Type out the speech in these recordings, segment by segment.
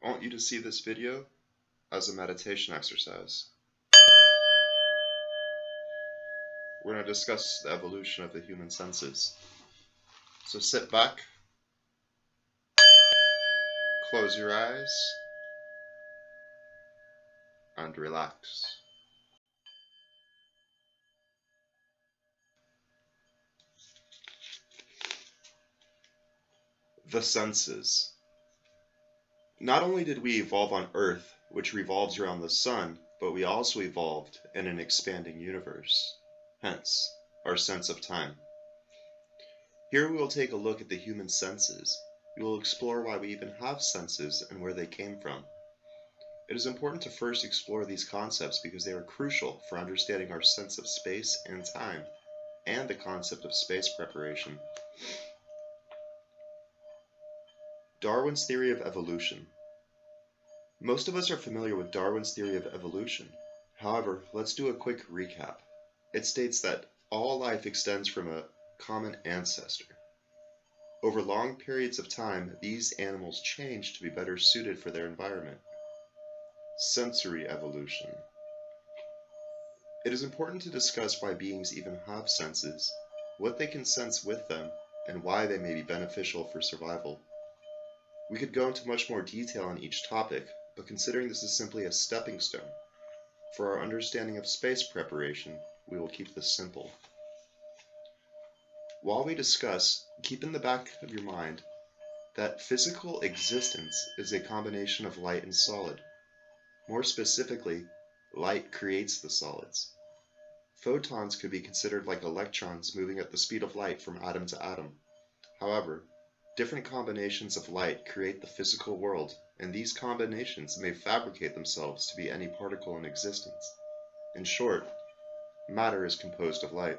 want you to see this video as a meditation exercise. We're going to discuss the evolution of the human senses. So sit back, close your eyes, and relax. The senses. Not only did we evolve on Earth, which revolves around the sun, but we also evolved in an expanding universe, hence our sense of time. Here we will take a look at the human senses. We will explore why we even have senses and where they came from. It is important to first explore these concepts because they are crucial for understanding our sense of space and time, and the concept of space preparation. Darwin's theory of evolution. Most of us are familiar with Darwin's theory of evolution. However, let's do a quick recap. It states that all life extends from a common ancestor. Over long periods of time, these animals changed to be better suited for their environment. Sensory evolution. It is important to discuss why beings even have senses, what they can sense with them, and why they may be beneficial for survival. We could go into much more detail on each topic, but considering this is simply a stepping stone for our understanding of space preparation, we will keep this simple. While we discuss, keep in the back of your mind that physical existence is a combination of light and solid. More specifically, light creates the solids. Photons could be considered like electrons moving at the speed of light from atom to atom. However, different combinations of light create the physical world, and these combinations may fabricate themselves to be any particle in existence. In short, matter is composed of light.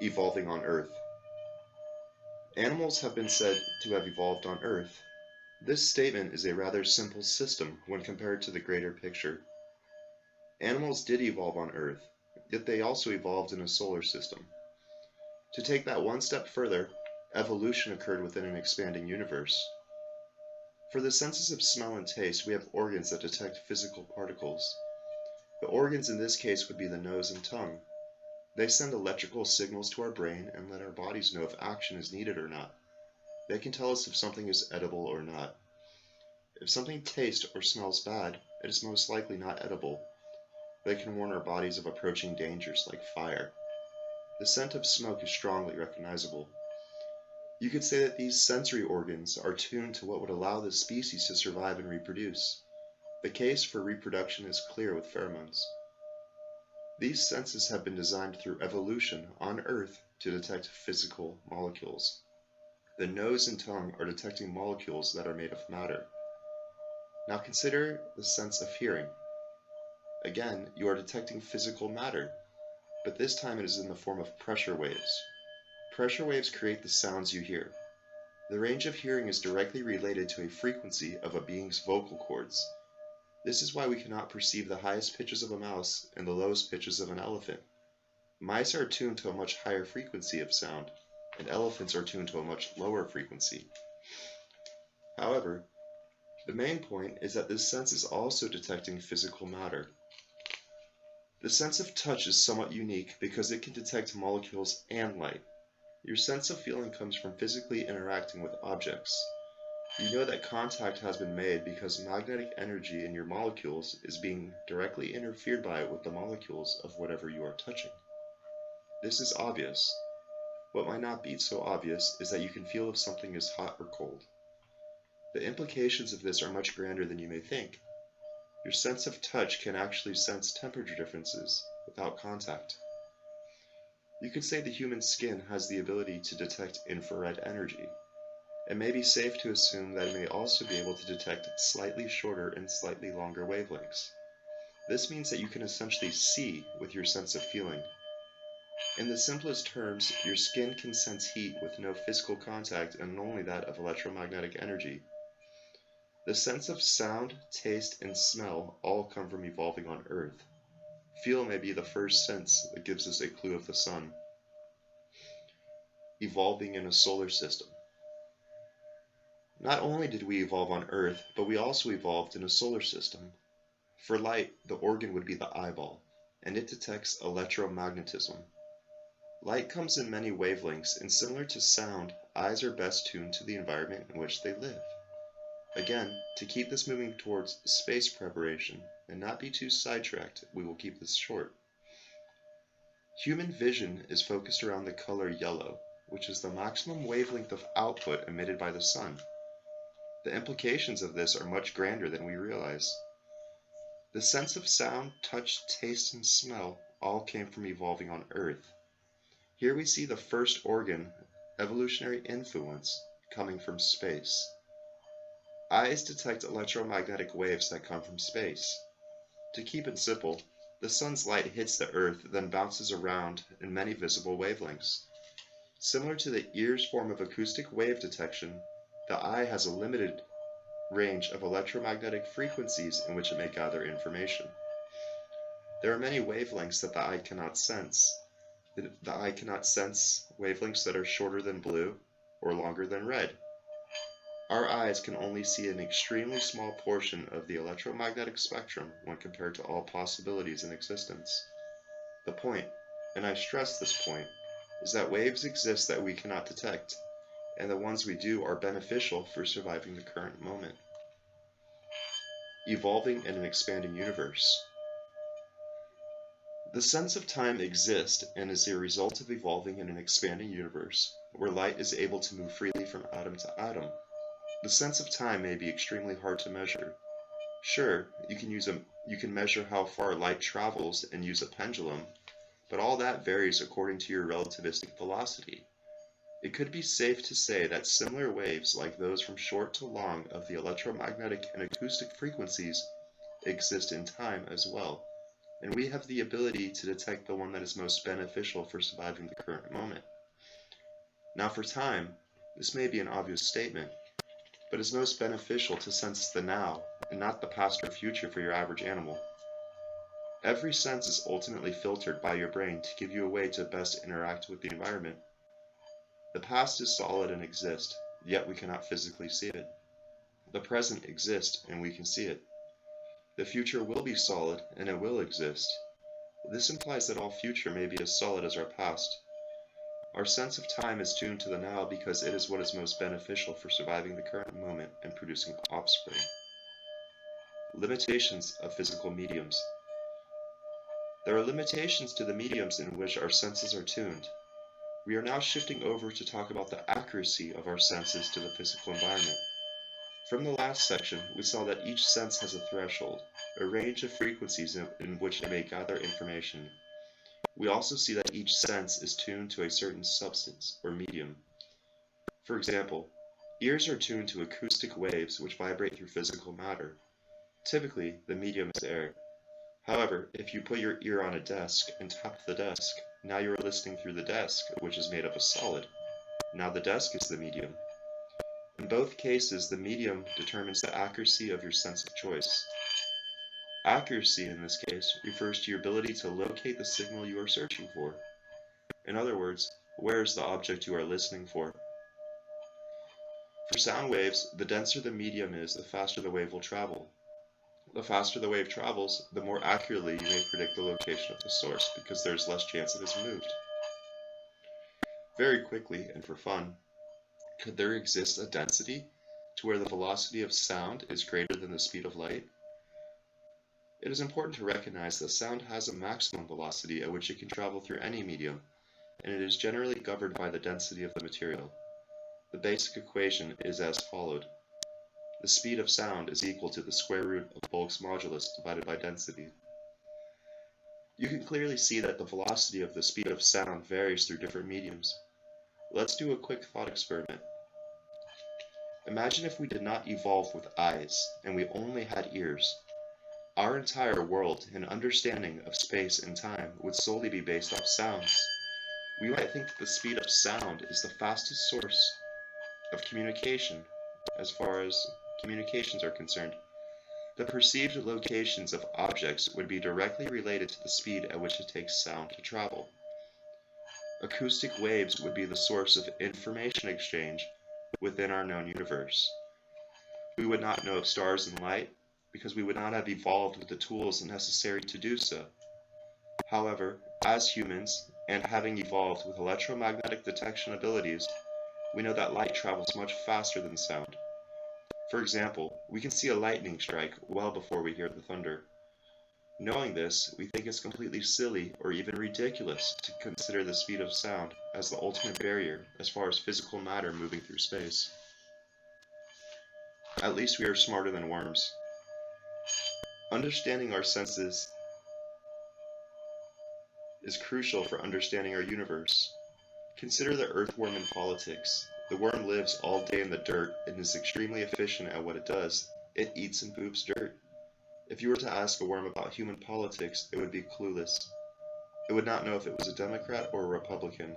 Evolving on Earth. Animals have been said to have evolved on Earth. This statement is a rather simple system when compared to the greater picture. Animals did evolve on Earth, yet they also evolved in a solar system. To take that one step further, evolution occurred within an expanding universe. For the senses of smell and taste, we have organs that detect physical particles. The organs in this case would be the nose and tongue. They send electrical signals to our brain and let our bodies know if action is needed or not. They can tell us if something is edible or not. If something tastes or smells bad, it is most likely not edible. They can warn our bodies of approaching dangers like fire. The scent of smoke is strongly recognizable. You could say that these sensory organs are tuned to what would allow the species to survive and reproduce. The case for reproduction is clear with pheromones. These senses have been designed through evolution on Earth to detect physical molecules. The nose and tongue are detecting molecules that are made of matter. Now consider the sense of hearing. Again, you are detecting physical matter, but this time it is in the form of pressure waves. Pressure waves create the sounds you hear. The range of hearing is directly related to a frequency of a being's vocal cords. This is why we cannot perceive the highest pitches of a mouse and the lowest pitches of an elephant. Mice are tuned to a much higher frequency of sound, and elephants are tuned to a much lower frequency. However, the main point is that this sense is also detecting physical matter. The sense of touch is somewhat unique because it can detect molecules and light. Your sense of feeling comes from physically interacting with objects. You know that contact has been made because magnetic energy in your molecules is being directly interfered by with the molecules of whatever you are touching. This is obvious. What might not be so obvious is that you can feel if something is hot or cold. The implications of this are much grander than you may think. Your sense of touch can actually sense temperature differences without contact. You could say the human skin has the ability to detect infrared energy. It may be safe to assume that it may also be able to detect slightly shorter and slightly longer wavelengths. This means that you can essentially see with your sense of feeling. In the simplest terms, your skin can sense heat with no physical contact and only that of electromagnetic energy. The sense of sound, taste, and smell all come from evolving on Earth. Feel may be the first sense that gives us a clue of the sun. Evolving in a solar system. Not only did we evolve on Earth, but we also evolved in a solar system. For light, the organ would be the eyeball, and it detects electromagnetism. Light comes in many wavelengths, and similar to sound, eyes are best tuned to the environment in which they live. Again, to keep this moving towards space preparation and not be too sidetracked, we will keep this short. Human vision is focused around the color yellow, which is the maximum wavelength of output emitted by the sun. The implications of this are much grander than we realize. The sense of sound, touch, taste, and smell all came from evolving on Earth. Here we see the first organ, evolutionary influence, coming from space. Eyes detect electromagnetic waves that come from space. To keep it simple, the sun's light hits the Earth, then bounces around in many visible wavelengths. Similar to the ear's form of acoustic wave detection, the eye has a limited range of electromagnetic frequencies in which it may gather information. There are many wavelengths that the eye cannot sense. The eye cannot sense wavelengths that are shorter than blue or longer than red. Our eyes can only see an extremely small portion of the electromagnetic spectrum when compared to all possibilities in existence. The point, and I stress this point, is that waves exist that we cannot detect, and the ones we do are beneficial for surviving the current moment. Evolving in an expanding universe. The sense of time exists and is a result of evolving in an expanding universe, where light is able to move freely from atom to atom. The sense of time may be extremely hard to measure. Sure, you can measure how far light travels and use a pendulum, but all that varies according to your relativistic velocity. It could be safe to say that similar waves, like those from short to long of the electromagnetic and acoustic frequencies, exist in time as well, and we have the ability to detect the one that is most beneficial for surviving the current moment. Now for time, this may be an obvious statement, but it's most beneficial to sense the now and not the past or future for your average animal. Every sense is ultimately filtered by your brain to give you a way to best interact with the environment. The past is solid and exists, yet we cannot physically see it. The present exists and we can see it. The future will be solid and it will exist. This implies that all future may be as solid as our past. Our sense of time is tuned to the now because it is what is most beneficial for surviving the current moment and producing offspring. Limitations of physical mediums. There are limitations to the mediums in which our senses are tuned. We are now shifting over to talk about the accuracy of our senses to the physical environment. From the last section, we saw that each sense has a threshold, a range of frequencies in which it may gather information. We also see that each sense is tuned to a certain substance or medium. For example, ears are tuned to acoustic waves which vibrate through physical matter. Typically, the medium is air. However, if you put your ear on a desk and tap the desk, now you are listening through the desk, which is made of a solid. Now the desk is the medium. In both cases, the medium determines the accuracy of your sense of choice. Accuracy, in this case, refers to your ability to locate the signal you are searching for. In other words, where is the object you are listening for? For sound waves, the denser the medium is, the faster the wave will travel. The faster the wave travels, the more accurately you may predict the location of the source, because there is less chance it is moved. Very quickly, and for fun, could there exist a density to where the velocity of sound is greater than the speed of light? It is important to recognize that sound has a maximum velocity at which it can travel through any medium, and it is generally governed by the density of the material. The basic equation is as followed. The speed of sound is equal to the square root of Bulk's modulus divided by density. You can clearly see that the velocity of the speed of sound varies through different mediums. Let's do a quick thought experiment. Imagine if we did not evolve with eyes, and we only had ears. Our entire world and understanding of space and time would solely be based off sounds. We might think that the speed of sound is the fastest source of communication as far as communications are concerned. The perceived locations of objects would be directly related to the speed at which it takes sound to travel. Acoustic waves would be the source of information exchange within our known universe. We would not know of stars and light because we would not have evolved with the tools necessary to do so. However, as humans, and having evolved with electromagnetic detection abilities, we know that light travels much faster than sound. For example, we can see a lightning strike well before we hear the thunder. Knowing this, we think it's completely silly or even ridiculous to consider the speed of sound as the ultimate barrier as far as physical matter moving through space. At least we are smarter than worms. Understanding our senses is crucial for understanding our universe. Consider the earthworm in politics. The worm lives all day in the dirt and is extremely efficient at what it does. It eats and poops dirt. If you were to ask a worm about human politics, it would be clueless. It would not know if it was a Democrat or a Republican.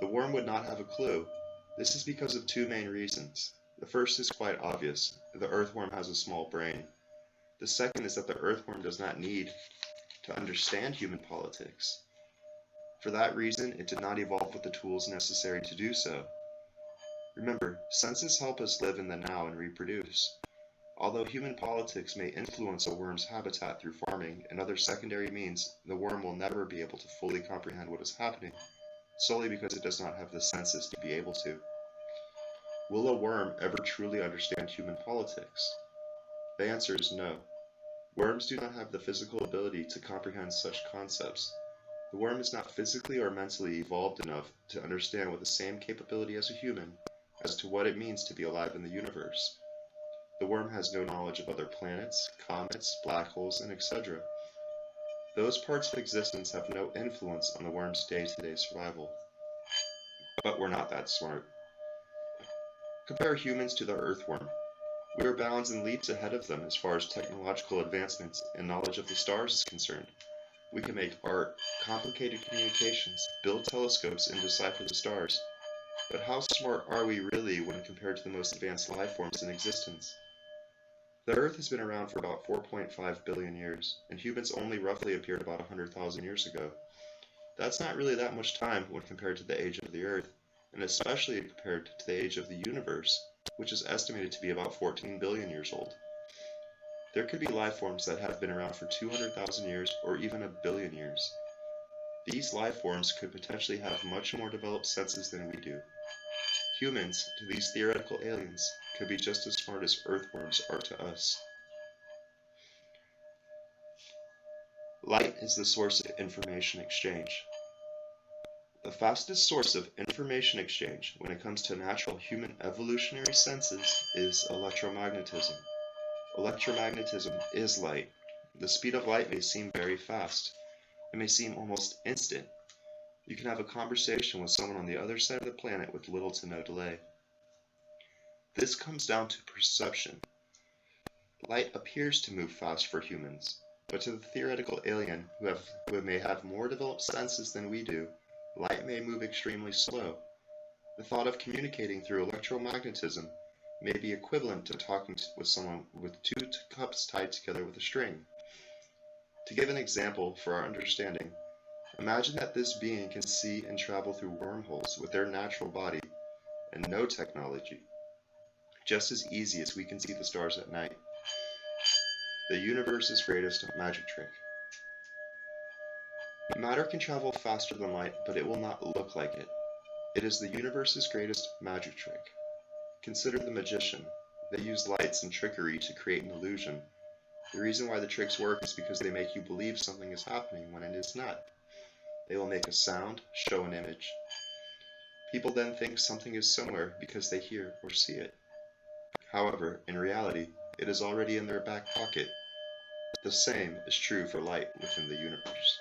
The worm would not have a clue. This is because of two main reasons. The first is quite obvious. The earthworm has a small brain. The second is that the earthworm does not need to understand human politics. For that reason, it did not evolve with the tools necessary to do so. Remember, senses help us live in the now and reproduce. Although human politics may influence a worm's habitat through farming and other secondary means, the worm will never be able to fully comprehend what is happening, solely because it does not have the senses to be able to. Will a worm ever truly understand human politics? The answer is no. Worms do not have the physical ability to comprehend such concepts. The worm is not physically or mentally evolved enough to understand with the same capability as a human as to what it means to be alive in the universe. The worm has no knowledge of other planets, comets, black holes, and etc. Those parts of existence have no influence on the worm's day-to-day survival. But we're not that smart. Compare humans to the earthworm. We are bounds and leaps ahead of them as far as technological advancements and knowledge of the stars is concerned. We can make art, complicated communications, build telescopes, and decipher the stars. But how smart are we really when compared to the most advanced life forms in existence? The Earth has been around for about 4.5 billion years, and humans only roughly appeared about 100,000 years ago. That's not really that much time when compared to the age of the Earth, and especially compared to the age of the universe, which is estimated to be about 14 billion years old. There could be life forms that have been around for 200,000 years or even a billion years. These life forms could potentially have much more developed senses than we do. Humans, to these theoretical aliens, could be just as smart as earthworms are to us. Light is the source of information exchange. The fastest source of information exchange when it comes to natural human evolutionary senses is electromagnetism. Electromagnetism is light. The speed of light may seem very fast. It may seem almost instant. You can have a conversation with someone on the other side of the planet with little to no delay. This comes down to perception. Light appears to move fast for humans, but to the theoretical alien who may have more developed senses than we do, light may move extremely slow. The thought of communicating through electromagnetism may be equivalent to talking with someone with two cups tied together with a string. To give an example for our understanding, imagine that this being can see and travel through wormholes with their natural body and no technology, just as easy as we can see the stars at night. The universe's greatest magic trick. Matter can travel faster than light, but it will not look like it. It is the universe's greatest magic trick. Consider the magician. They use lights and trickery to create an illusion. The reason why the tricks work is because they make you believe something is happening when it is not. They will make a sound, show an image. People then think something is similar because they hear or see it. However, in reality, it is already in their back pocket. The same is true for light within the universe.